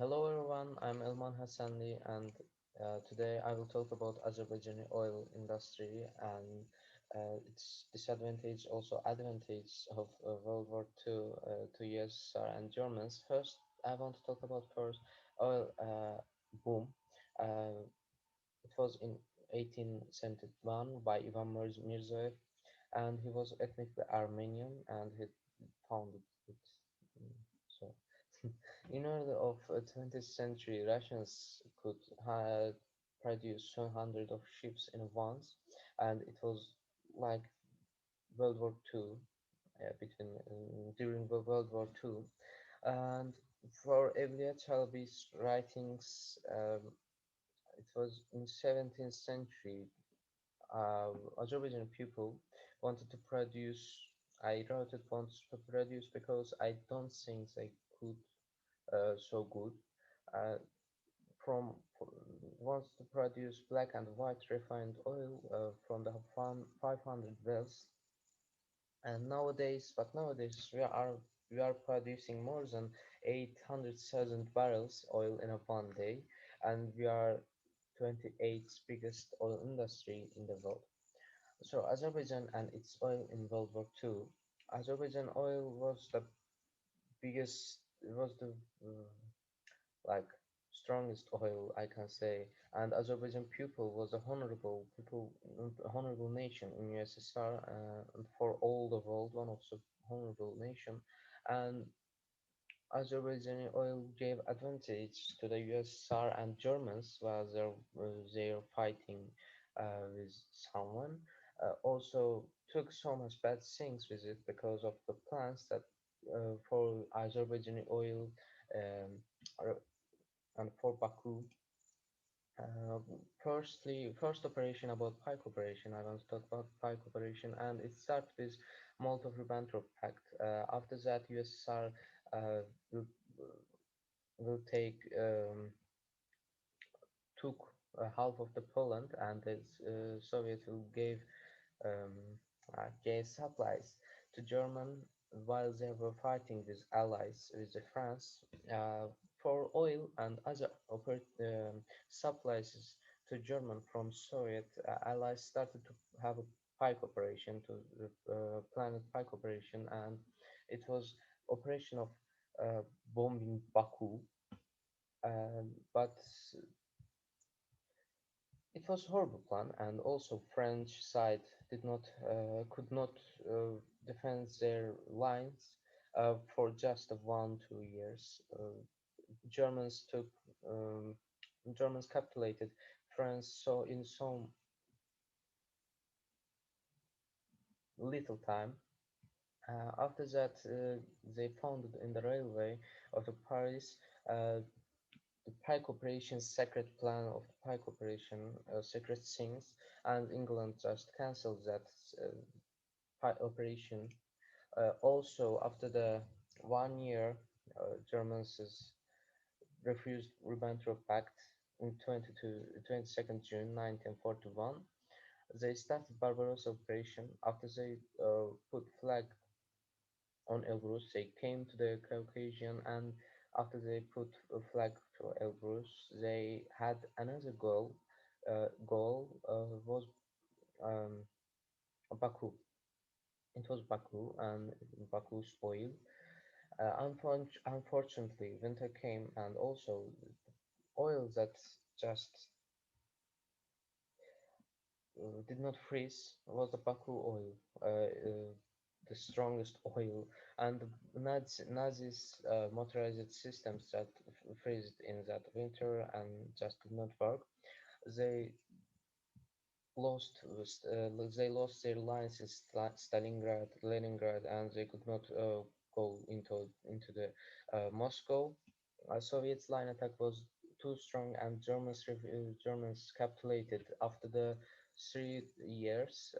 Hello everyone, I'm Elman Hassani and today I will talk about Azerbaijan oil industry and its disadvantage, also advantage of World War II to USSR and Germans. First, I want to talk about first oil boom. Uh, it was in 1871 by Ivan Mirzoev, and he was ethnically Armenian, and he founded it. So, in order of 20th century, Russians could produce 100 of ships in once, and it was like World War II, between during the World War II, and for Evliya Çelebi's writings, it was in 17th century. Azerbaijan people wanted to produce. I wrote it wanted to produce because I don't think they could so good. Uh, from wants to produce black and white refined oil from the 500 wells, and nowadays we are producing more than 800,000 barrels oil in a one day, and we are 28th biggest oil industry in the world. So Azerbaijan and its oil in World War II. Azerbaijan oil was the biggest, was the like strongest oil I can say, and Azerbaijan people was a honorable nation in USSR, and for all the world one of the honorable nation, and Azerbaijani oil gave advantage to the USSR and Germans while they're fighting with someone. Also took so much bad things with it because of the plans that for Azerbaijani oil, um, and for Baku. Uh, first operation about pike operation. I want to talk about pike operation, and it started with Molotov-Ribbentrop Pact. After that, USSR will, will take took half of the Poland, and the Soviet will um, gave supplies to German while they were fighting with allies with France for oil and other supplies to German from Soviet allies started to have a pike operation to plan a pike operation, and it was operation of bombing Baku, but it was horrible plan, and also French side did not could not defend their lines for just 1 2 years. Germans took um, Germans capitulated France so in some little time. After that, they founded in the railway of the Paris the Pike Operation secret plan of the Pike Operation secret things, and England just cancelled that Pike operation. Also, after the 1 year, Germans refused Ribbentrop Pact in 22nd June 1941. They started Barbarossa operation. After they put flag on Elbrus, they came to the Caucasian, and after they put a flag to Elbrus, they had another goal. Was um, Baku. It was Baku and Baku's oil. Unfortunately, winter came, and also oil that just did not freeze was the Baku oil, the strongest oil, and the Nazis motorized systems that freezed in that winter and just did not work. They they lost their lines in Stalingrad, Leningrad, and they could not go into the Moscow. Soviet's line attack was too strong, and Germans capitulated after the 3 years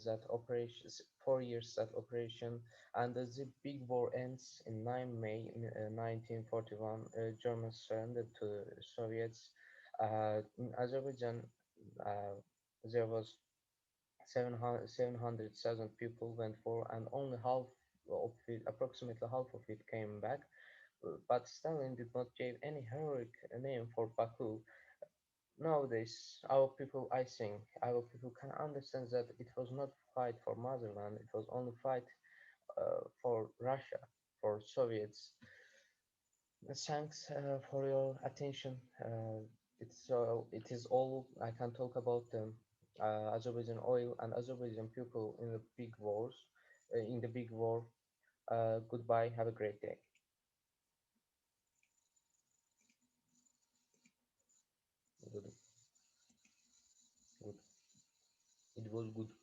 that operation, 4 years that operation, and as the big war ends in 9 May 1941, Germans surrendered to Soviets. In Azerbaijan, uh, there was 700,000 people went for, and only half of it, approximately half of it, came back. but Stalin did not give any heroic name for Baku. Nowadays, our people can understand that it was not fight for motherland, it was only fight for Russia, for Soviets. Thanks for your attention. It is all I can talk about Azerbaijan oil and Azerbaijan people in the big wars, in the big war. Goodbye. Have a great day. Good. Good. It was good.